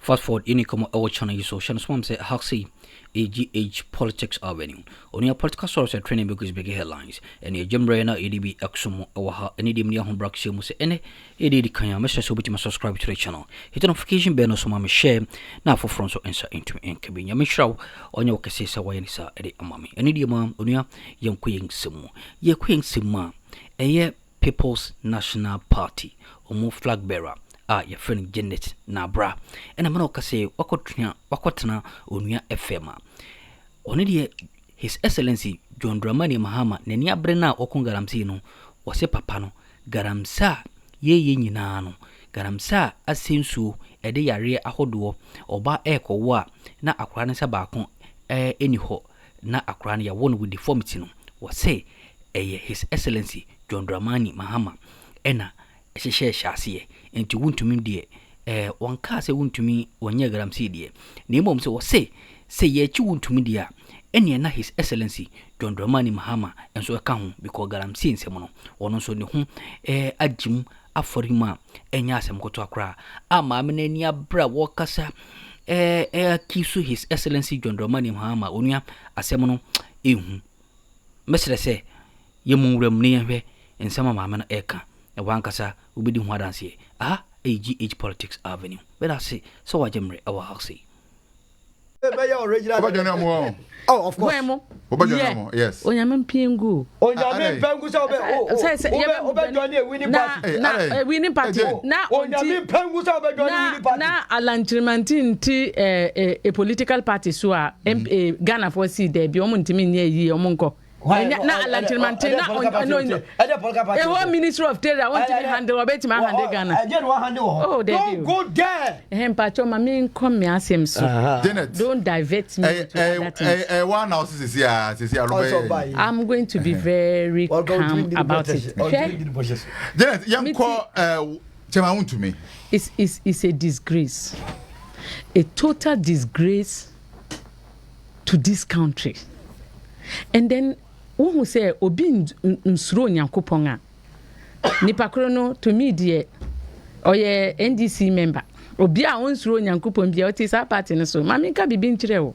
Fast forward, any come our channel, so channel swam say Haxi AGH Politics Avenue. On your political source and training because big headlines. And your Jumbrana EDB Akroma or any dimnia home braxi must any EDD Kanya message so to subscribe to the channel. Hit a notification bell so mama share now for front so answer into Enkabinya Mishraw on your Casesa Wayanisa Eddie Amami. And idiom Unia young Queen Simu. Ye Queen Sima a ye People's National Party or more flag bearer. Your friend Janet Nabla. And I'm not say Wakotna Unia Efema. Only His Excellency John Dramani Mahama, Nenia Brena Okun Galamsino, was a papano, Galamsa, ye yinano, Galamsa, as seems so, a day a rear ahoduo, or ba echo wa, na Akranesa Bakon, anyhow, na Akrania one with deformity, was say, His Excellency John Dramani Mahama, Ena. Share shasiye enti wuntumi de one car say wuntumi wonye Galamseyer de ne mom say ye chi wuntumi de a ene na His Excellency John Dramani Mahama enso ka ho because Galamseyer nsem no wono so ne ho agim aforima enya asem koto akra ama me na ni abra wo kasa kisu His Excellency John Dramani Mahama onua asem no ehu mesere say ye munwuram ne hwe ensema maama na eka Wankasa ubidi hwadansie AGH Politics Avenue. But I say so I jamre our house. Oh, of course. Yes. Onyamen pingu. Onyamen pingu so na winning party. Na onyamen pingu so be winning party. Na alantrimantin ti a political party so Ghana for see there bi omo ntimi nye yi omo nko. Na alantrimantin na no. A whole Ministry of Trade I want to handle obeti ma handle Ghana. Oh, don't go there. Pacho mami come me asem so. Don't divert me. One house is here. I'm going to be very calm about it. Janet, young call Chema to me. It's a disgrace. A total disgrace to this country. And then who say obi nsuro nyankopon a nipa kro no to me de oye NDC member obi a onsuro nyankopon bia oti sa party no so mami ka bibi nkire wo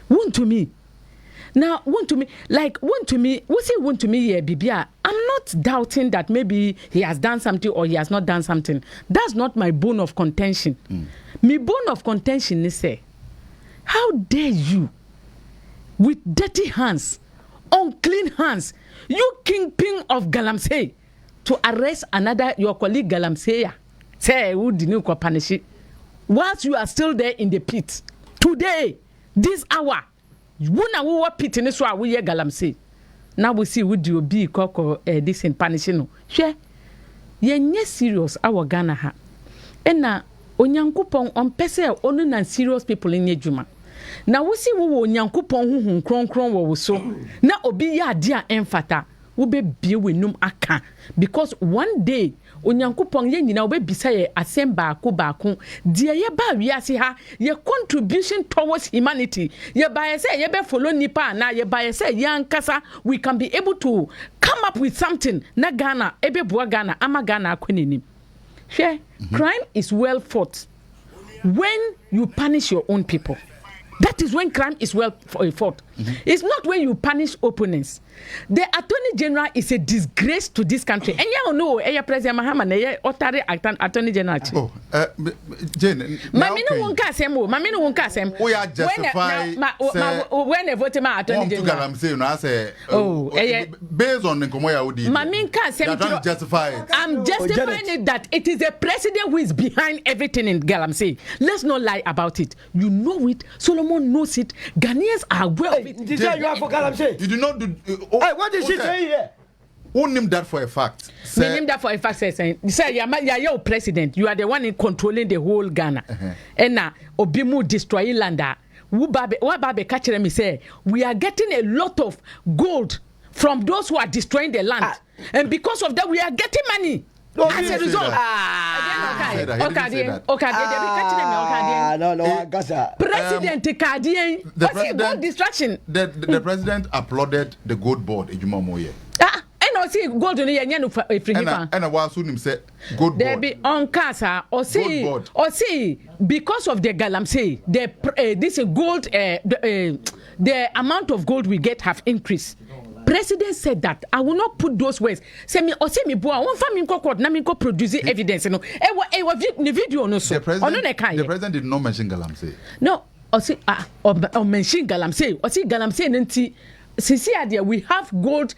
want to me now want to me we say want to me here bibia. I'm not doubting that maybe he has done something or he has not done something. That's not my bone of contention. My bone of contention is say how dare you with dirty hands, unclean hands, you kingpin of Galamseyer, to arrest your colleague Galamseyer. Say who didn't punish it. Whilst you are still there in the pit, today, this hour, wuna wo pit in so we Galamseyer. Now we see would you be this in punishing. Share ye serious our Ghana ha. Ena onyankopon on pese onu na serious people in Yejuma. Na wusi wo nyankopon huhun kronkron wo so na obi ya ade a emfata wo be bie wenum aka because one day onyankopon ye nyina wo be bisa ye asem baako de ye ba wiase ha ye contribution towards humanity ye ba ye say ye be follow nipa na ye ba ye say yankasa we can be able to come up with something na Ghana ebe boa Ghana ama Ghana akwenenim hwe crime is well fought when you punish your own people. That is when crime is well fought. It's not when you punish opponents. The Attorney General is a disgrace to this country. And you know, President Mahama, Attorney General. Oh, Jane. Mamino won't cast him. Mamino won't cast him. We are justified. When they vote my Attorney General. I say, based on the Komoya, Mamin cast him. I'm justifying it that it is the president who is behind everything in Galamseyer. Let's not lie about it. You know it. Solomon knows it. Ghanaians are aware of it. Did you have for Galamseyer? You do not do. Hey, what did she say here? Who named that for a fact? Me name that for a fact, say you're president. You are the one in controlling the whole Ghana. And now, Obimu destroy land. What Babe catcher me say? We are getting a lot of gold from those who are destroying the land, and because of that, we are getting money. As a result, President Kadien, what's distraction? The president applauded the gold board. I see gold in the no free him. And I was soon him say gold There board. be on casa or see because of the Galamseyer, this gold the amount of gold we get have increased. President said that I will not put those words. Say me boy, one family court na me go produce evidence no. Video no so. The president did not mention Galamseyer. No, or mention Galamseyer. Or see Galamseyer nti Sisi we have gold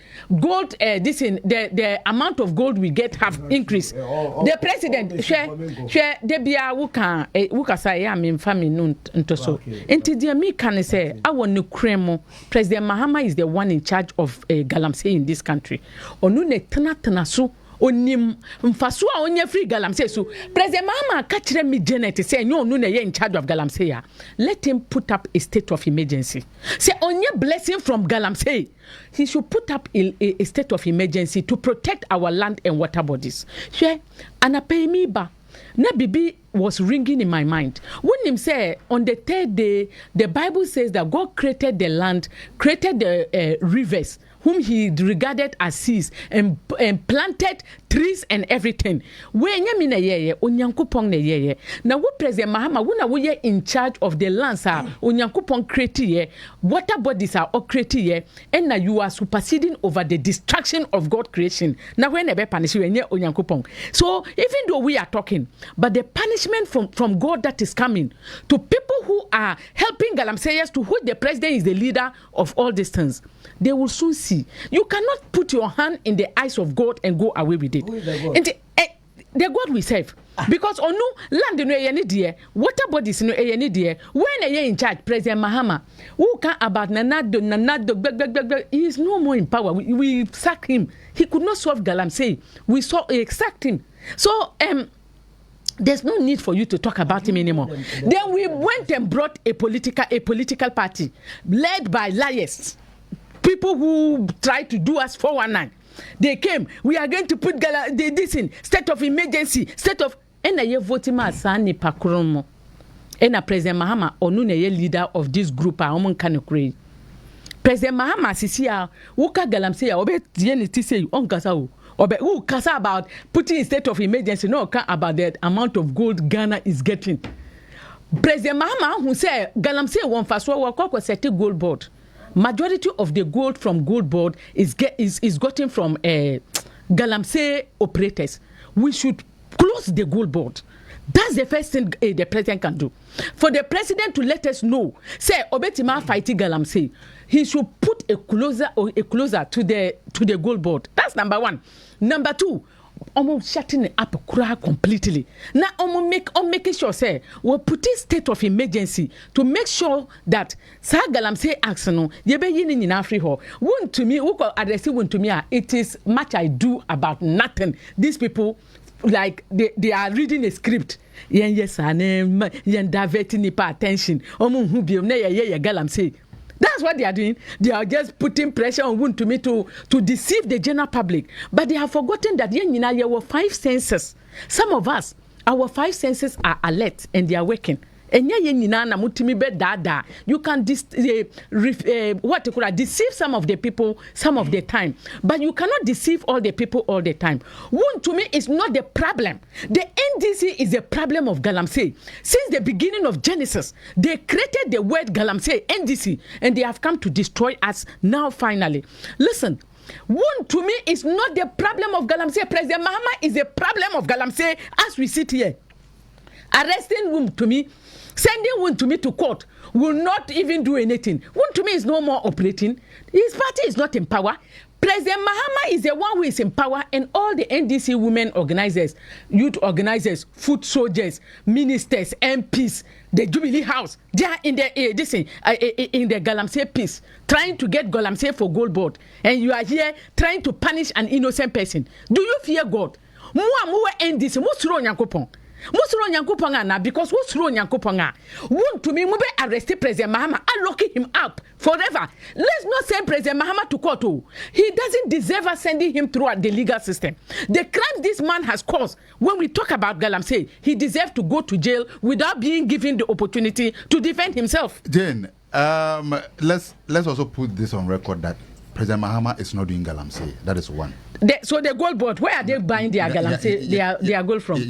this in the amount of gold we get have increased. The president share de bia wuka say ya me family no nto so. Enti dia me can say I want no kremo. President Mahama is the one in charge of Galamseyer in this country. Onu ne tena so onim mfaso a onye free Galamseyer so President Mahama ka kire me Janet say no na ye in charge of Galamseyer. Let him put up a state of emergency. Say onye blessing from Galamseyer, he should put up a state of emergency to protect our land and water bodies. She anapay me ba na bibi was ringing in my mind. When him say on the third day, the Bible says that God created the land, created the rivers, whom he regarded as seas, and planted trees and everything. When you mean a year, Onyankopon ne ye. Now we President Mahama, when we are in charge of the lands, Onyankopon create water bodies are all create, and now you are superseding over the destruction of God creation. Now when a punish you Onyankopon. So even though we are talking, but the punishment from God that is coming to people who are helping Galamseyers, to who the president is the leader of all these things, they will soon see. You cannot put your hand in the eyes of God and go away with it. The God we serve. Because on no land no any dear, water bodies no any dear. When a year in charge, President Mahama, who can about Nanado, he is no more in power. We sack him. He could not solve Galamseyer. We exact him. So there's no need for you to talk about him anymore. Then we went and brought a political party led by liars. People who try to do us 419. They came. We are going to put this in state of emergency. State of. And I voting ma sani pakromo. And a President Mahama onu ne leader of this group. A woman can create. President Mahama sisia wuka Galamseyer obe tieni tise on kasa obe who kasa about putting in state of emergency. No can about the amount of gold Ghana is getting. President Mahama who say Galamseyer won fast wa set gold board. Majority of the gold from gold board is gotten from Galamseyer operators. We should close the gold board. That's the first thing the president can do. For the president to let us know, say Obetima fighting Galamseyer, he should put a closer to the gold board. That's number one. Number two, almost shutting it up completely. Now making sure say we'll put in state of emergency to make sure that Galamseyer action you be in Africa. One to me, who address one to me, it is much I do about nothing. These people like they are reading a script. Yes, and diverting attention. Galamseyer. That's what they are doing. They are just putting pressure on Wontumi to deceive the general public. But they have forgotten that there were 5 senses. Some of us, our 5 senses are alert and they are working. And you can deceive some of the people some of the time, but you cannot deceive all the people all the time. To me is not the problem. The NDC is the problem of Galamseyer. Since the beginning of Genesis, they created the word Galamseyer, NDC, and they have come to destroy us now finally. Listen, to me is not the problem of Galamseyer. President Mahama is the problem of Galamseyer as we sit here. Arresting to me, sending Wontumi to court will not even do anything. Wontumi is no more operating. His party is not in power. President Mahama is the one who is in power, and all the NDC women organizers, youth organizers, foot soldiers, ministers, MPs, the Jubilee House, they are in the in the Galamseyer piece, trying to get Galamseyer for gold board, and you are here trying to punish an innocent person. Do you fear God? Muwa NDC, musuro nyankopon. Musuro nyankopon na because musuro nyankopon a want to me mube arrest President Mahama and lock him up forever. Let's not send President Mahama to court. He doesn't deserve us sending him through the legal system. The crimes this man has caused, when we talk about Galamseyer, he deserves to go to jail without being given the opportunity to defend himself. Jane, let's also put this on record that President Mahama is not doing Galamseyer. That is one. So the gold board, where are they buying their Galamseyer, their gold from?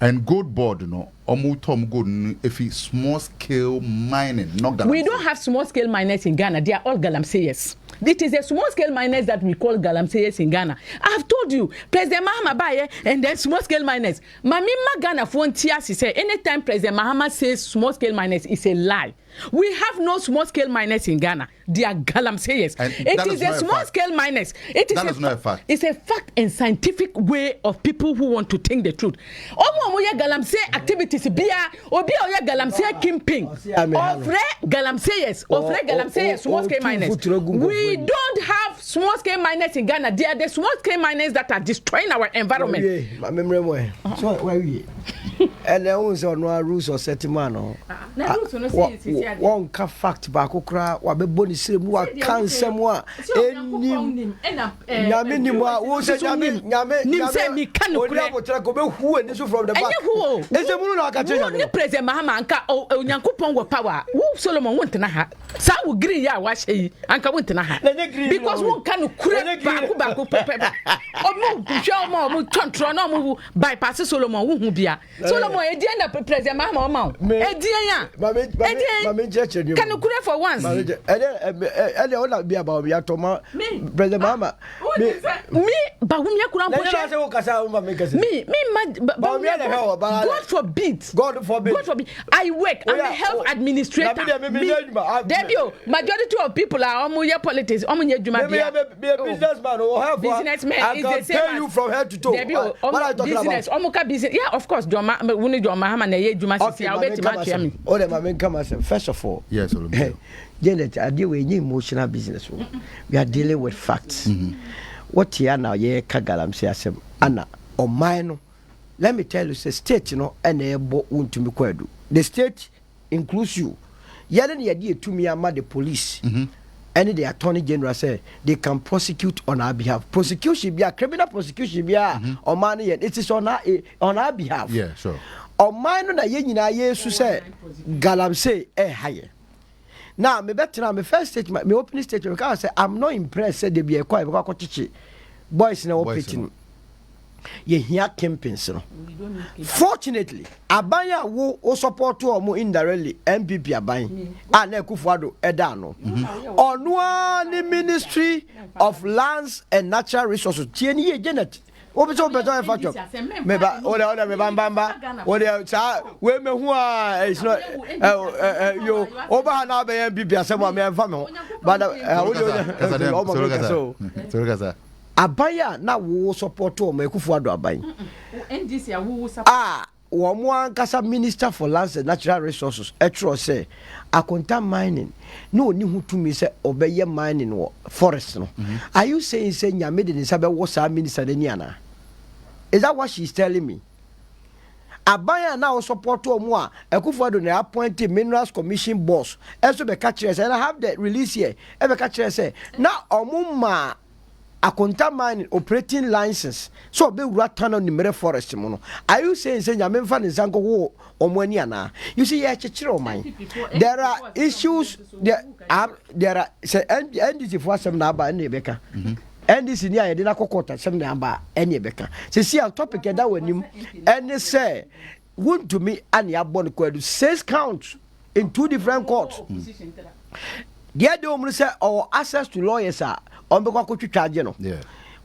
And gold board, you know, gold if it's small scale mining, not Galamseyer. We don't have small scale miners in Ghana. They are all Galamseyers. It is a small scale miners that we call Galamseyers in Ghana. I have told you, President Mahama buy and then small scale miners. Mamima Ghana frontier say anytime President Mahama says small scale miners is a lie. We have no small scale miners in Ghana. They are Galamseyers. It is a small scale miners. It is not a fact. It's a fact and scientific way of people who want to think the truth. Omo moya Galamsey activities bia obi oya Galamsey kimping. Ofre Galamseyers small scale miners. We don't have small scale miners in Ghana. They are the small scale miners that are destroying our environment. So where we? And there was no rules or settlement. One ka fact back okra wa be boni srem wa kan semwa enim nyame ni mo wo se nyame nim se mi kan okra o tra ko be hu ani so from the back ese munu na ka cheja ni President Mahama anka onyankopon wo power wo Solomon won tena ha sa wo green ya wa hye anka won tena ha because won kan okra back pepe o mo hwe mo control na mo bypass Solomon wo hu bia Solomon edien na President Mahama o ma edien ya can you cure for once? And all be about me atoma President Mahama. Me Bawumia kuran me God forbid. God forbid. I work. I'm a health administrator. Debut. Majority of people are omuye politics. Omuye juma be a businessman or have businessman is the same. Pay you from head to toe. Debut. What are you talking about? Omuka business. Yeah, of course. We need your Mahama na ye juma sisi. I wait to me. Oh, the Mahama come as first of all. Yes, Janet, I deal with emotional business. We are dealing with facts. What here now? Ye Galamseyer Anna or mine. Let me tell you, the state, you know, and they want to be quedu. The state includes you. Yet the idea to me, I'm the police. And the attorney general say they can prosecute on our behalf. Prosecution be a criminal prosecution be a or money. It is on our behalf. Yeah, sure. Or mine na ye nyina yesu say Galamseyer higher. Now me better now me first statement me opening statement because I say I'm not impressed say they be a quiet because chichi boys na operating ye here campaigns no. Fortunately abanya wo support to omo indirectly MPP aban na Akuffo eda no ono the Ministry of Lands and Natural Resources tie ni ye Janet obi so better factor me ba oda me bamba oda sa we me hu a it's not yo oba na be MPP asem me fa me but oda abaya na wo support o me Akuffo aban NDC wo support One Kasa Minister for Lands and Natural Resources, Etro say, Akonta mining. No, ni who to me say obey mining forest. No, are you saying Nyame in Sabe was our minister Deniana? Is that what she's telling me? Abaya now support to moi. Akuffo na appointed Minerals Commission boss. Also be catchers and I have that release here. Ever catchers say now omuma. Akonta mining operating license so be ratan on the forest mono. Are you saying Nyame fan is zango wo omwani ana? You see ya chechiro mine. There are issues there are say NDC for some na ba na ebeka. NDC ni aye de na kokota some na ba ene ebeka. Say see topic that wanim and say want to me and ya born kwadu 6 counts in 2 different courts. There the omru say or access to lawyers are on be kwa twitwaje no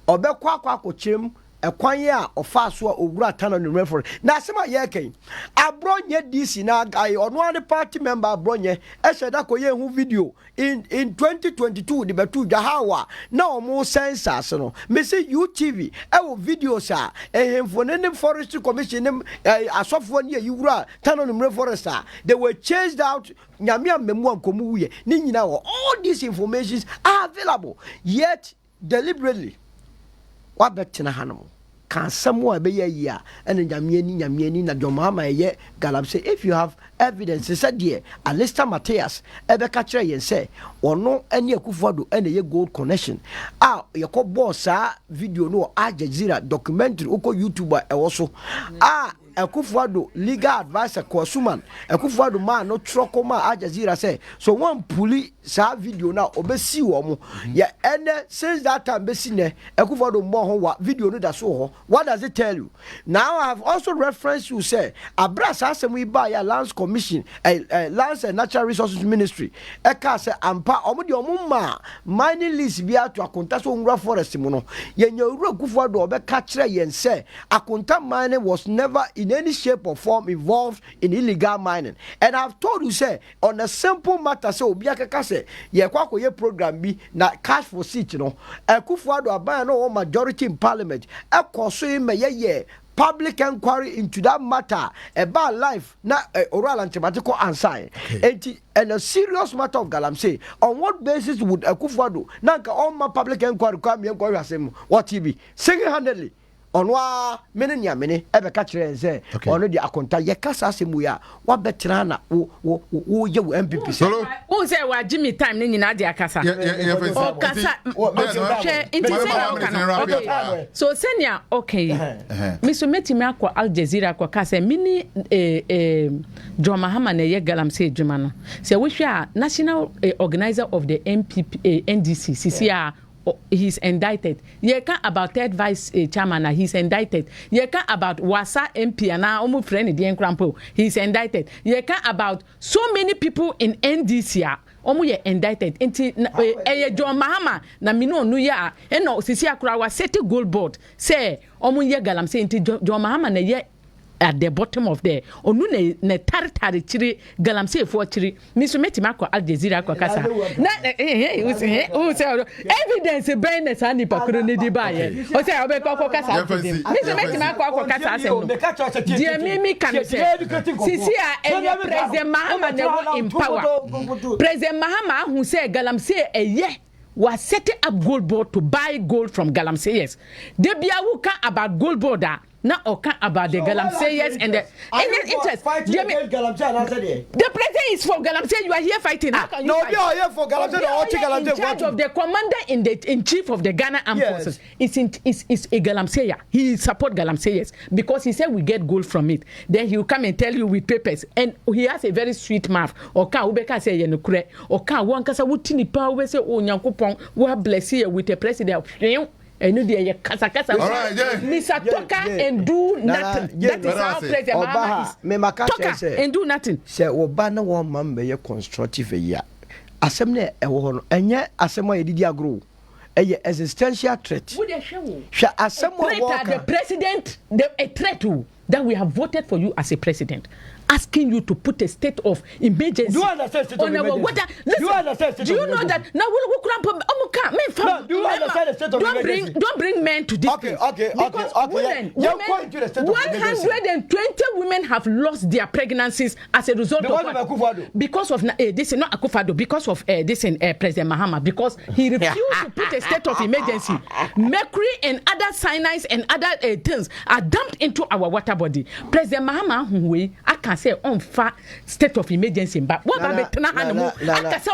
obe kwa akochem ekwan ye a ofa so ogura tano no refer na asema ye kan abronye DC na guy ono an party member abronye e sheda ko ye hu video in 2022 the betu jahawa na omo census no me say UTV e wo videos a ehemfo ne forestry commission ne asofo ne yiwura tano no forest a they were chased out nyame amemu ankomu wuye ni nyina all these informations are available yet deliberately what betina hanamo can someone be ya and nyamieni na Mahama ye Galamseyer if you have evidence said there Alistair Matthias ebe ka kire yen say ono ene Akuffo ene ye gold connection ye ko boss video no Al Jazeera documentary uko YouTuber e wo so Akuffo legal advisor Kosuman Akuffo man no trokoma Ǎrrěsť say so one puli sa video na obesi wo mo ya ene since that time besi ne Akuffo more ho video no da so ho. What does it tell you? Now I have also referenced you say abras asem we buy ya lands commission lands and natural resources ministry eka say ampa omo de omo ma mining lease bia to akonta so nwura forest mu no ye nyawura Akuffo obeka kire yen say akonta mining was never in any shape or form involved in illegal mining. And I've told you say on a simple matter say obi akeka say ye kwa koye program bi na cash for seat no Akuffo aban no majority in parliament e koso me ye public inquiry into that matter about life na oral and thematical answer and a serious matter of Galamseyer. On what basis would Akuffo nanka all my public inquiry come inquiry asem what he be single-handedly onwa mene ebe ka kire nse ono di akonta ye kasa asemu ya wa betra na wo ye wo MPP who say wa Jimmy time ni nyina di akasa o kasa okay so senior okay me so metimi akwa Ǎrrěsť akwa kasa mini Mahama na ye Galamseyer djuma no say we hwa national organizer of the MPP NDC CCR he's indicted. You can about third vice chairman, he's indicted. You can about Wasa MP and now almost friend the Enkrampo, he's indicted. You can about so many people in NDC. Omo indicted. Inti Mahama na mino nuya eno sisi akura wa seti gold board say omo ye Galamseyer inti Mahama na ye at the bottom of there onu ne tartare chiri Galamseyer for chiri miso metima kwa Ǎrrěsť akwa kasa na who say evidence be na sa nipa kro ne di ba ye o say obe kwa kasa miso metima kwa kasa asem no die mimi kan say sisi a president Mahama ne wo in power president Mahama who say Galamseyer eye was setting up gold board to buy gold from Galamseyers. They be about gold border. Now, about the Galamseyers and the interest. The president is for Galamseyer. You are here fighting. How can you fight? You are here for Galamseyer. In charge of the commander in chief of the Ghana Armed Forces is a Galamseyer. He support Galamseyers because he said we get gold from it. Then he will come and tell you with papers. And he has a very sweet mouth. Oka ubeka say yenukure. Oka wankasa wutini pa we say o nyankopon we bless you with the president. And no dey kasa Mr. Toka and do nothing. That is how President Mahama is. Toka and do nothing. Say oba na one man be constructive ya. Asem na e wo no enye asem a yedidi agro. Eye existential threat. Wo dey hwe wo. Asem wo the president a threat that we have voted for you as a president, asking you to put a state of emergency. Do you understand state of emergency? Listen, do you understand state of emergency? Do you know that now do you understand the state of emergency? Don't bring men to this place. Okay. Women, 120 women have lost their pregnancies as a result because of this is not Akuffo, because of this President Mahama, because he refused to put a state of emergency. Mercury and other cyanides and other things are dumped into our water body. President Mahama, I can say on fa state of emergency, but what about the Hanamo? I can say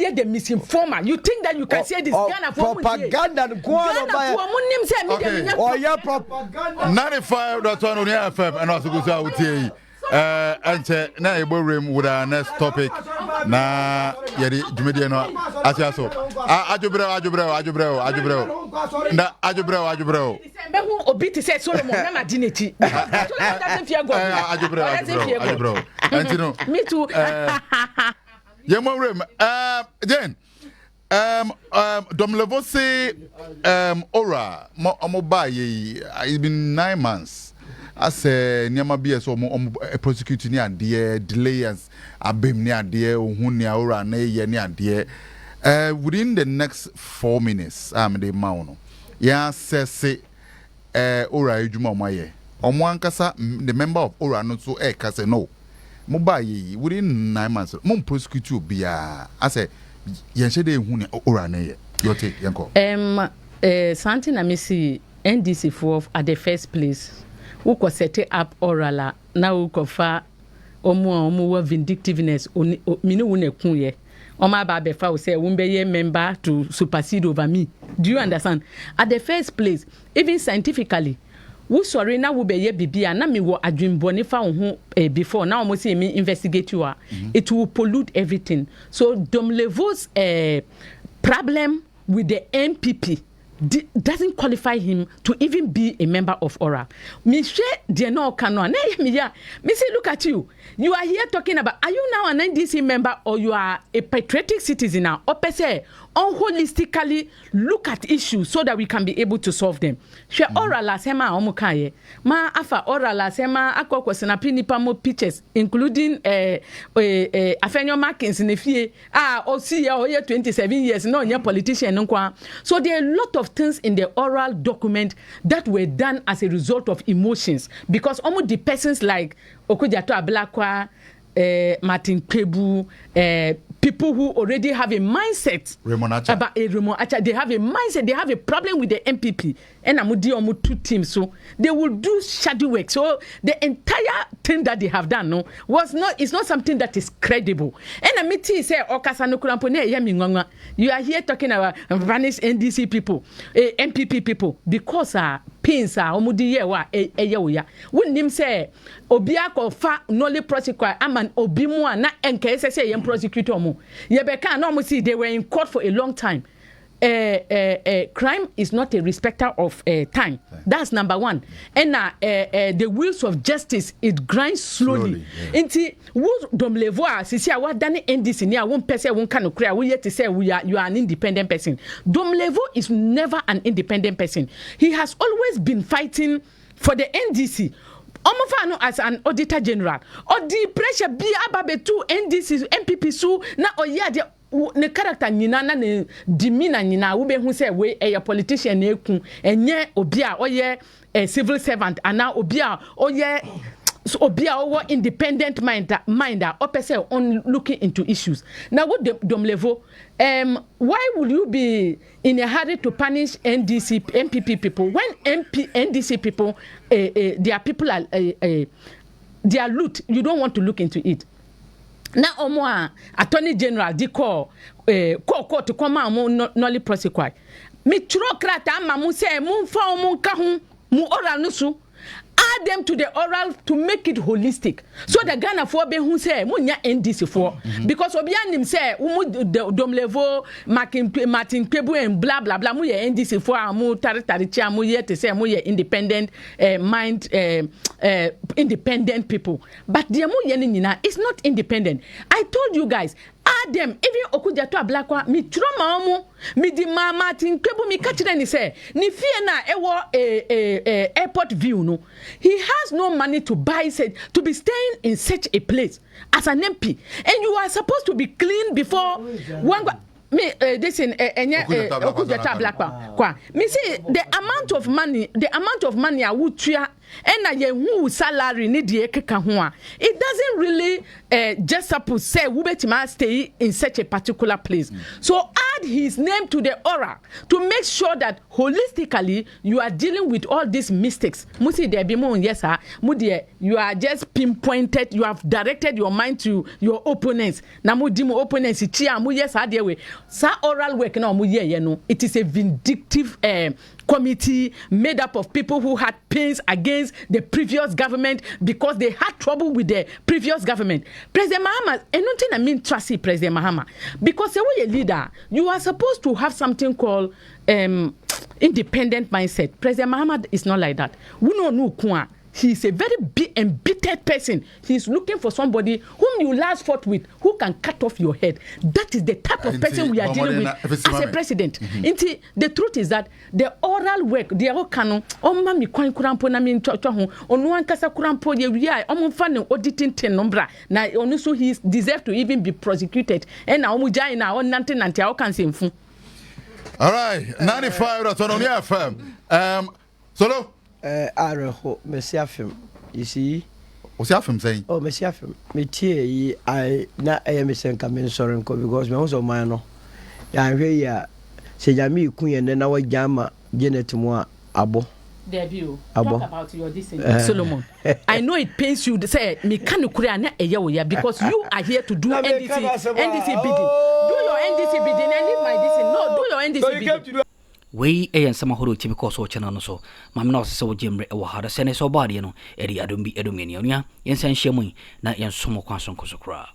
the misinformer. You think that you can say this Ghana propaganda? 95.1 FM and also go out here. And na ebo room with our next topic na yeri jumedi no asiaso ajubreo na ajubreo me hu obi ti say Solomon na madineti ajubreo antino me too yemo room then domlevo say ora mo ba ye it's been 9 months. As a Nyama BS or prosecuting near dear delayers, a beam near dear, Hunia or near dear. Within the next 4 minutes, I'm the Mauno. Ya say, Ora Juma Maye. On one casa, the member of Ora not so case no. Mobai within 9 months, Mom prosecute you be I say, Yanshade Hunia Ora ne. Your take, Yanko. Something I miss NDC for at the first place. Who could set up orala now who could fa omu vindictiveness minu une kunye Oma Babefa will say, Wumbeye member to supersede over me. Do you understand? At the first place, even scientifically, who sorry now will be bibia na me wo adwin bonifa ho before now almost see me investigate you it will pollute everything. So Domlevo's problem with the MPP doesn't qualify him to even be a member of ORA. Me share the no canon. Me say look at you. You are here talking about, are you now an NDC member or you are a patriotic citizen now? Or per se, holistically look at issues so that we can be able to solve them. Share ORA la sema omukaye. Ma afa ORA la sema akoko senapi nipa mo pictures including Afenyo Markins in fie osi ya oye 27 years no nye politician nkwa. So there are a lot of things in the oral document that were done as a result of emotions because almost the persons like Okujato Ablakwa, Martin Kebu, people who already have a mindset about a they have a mindset, they have a problem with the MPP and Amudi Omu 2 teams, so they will do shadow work. So the entire thing that they have done it's not something that is credible. And Amiti say Okasano Kurampone Yamingwanga, you are here talking about vanished NDC people, MPP people, because pains are Omudi Yewa Eya. When him say Obiako fa noli prosecute aman Obimwa na NKSS yem prosecutor mu. Yebeka no see they were in court for a long time. Crime is not a respecter of time. That's number one. And the wheels of justice, it grinds slowly. Inti wo domlevoa sisi awa dani NDC ni awon person won kan okra we yet to say you are an independent person. Domlevo is never an independent person. He has always been fighting for the NDC. Omofano as an auditor general. Or the pressure be ababe to NDC MPP su na oya de ne character nyina na ne demeanor nyina wo be hu say we a politician na ekun enye obi a oye a civil servant and now obi a oye obi a owo independent minder or person on looking into issues. Now what Domlevo why would you be in a hurry to punish MPP people when NDC people their people are they are loot, you don't want to look into it. Now omo attorney general di call court to come out nolly prosecute me trokrata mamu say mu fa omo nka ho mu oral nusu add them to the oral to make it holistic so the Ghana for be who say munya NDC for because obi anim say Domlevo Martin Kebu and blah blah blah mu ye NDC for mu tari chia mu ye to say mu ye independent independent people but the mu ye nyina is not independent. I told you guys Adam even Okujato Ablakwa mi troma omo mi di Martin Kebu mi kachire ni say ni fie na ewo airport view no he has no money to buy to be staying in such a place as an MP and you are supposed to be clean before one me this in Okujato Ablakwa kwa me see the amount of money I would try and who salary need the keka ho it doesn't really just suppose say we betima stay in such a particular place. So add his name to the aura to make sure that holistically you are dealing with all these mistakes. Musi there be more yes sir mudie you are just pinpointed, you have directed your mind to your opponents na mudimo opponents chia mu yes there way sa oral work na mu ye no it is a vindictive committee made up of people who had pains against the previous government because they had trouble with the previous government. President Mahama, and nothing I mean trusty President Mahama, because when you're a leader, you are supposed to have something called independent mindset. President Mahama is not like that. We know Kwa. He's a very embittered person. He's looking for somebody whom you last fought with, who can cut off your head. That is the type of person we are dealing with as a president. The truth is that the oral work, the okano, mami kwan kurampo na mi nchocho ho, onu ankasa kurampo ye wi omo fa ne auditing ten nombra na onu so he deserves to even be prosecuted. And na omo jai na on nante a kan semfu. All right, 95.1 FM. Solo Ǎrrěsť, Messiafim. You see? What's your film saying? Oh, Messiafim. Me tea, I na am saying coming sorry because my also mine. I hear say Jami Queen and then our Jama Janet Moa Abo. Debut. Talk about your dissent. Solomon. I know it pains you to say me can you create a year because you are here to do NDC bidding. Do we and some who to because or channel so mamma so jimbre or had a sense or body no eri adumbi edumania yen sen shemui na yen somo kwanson kosokra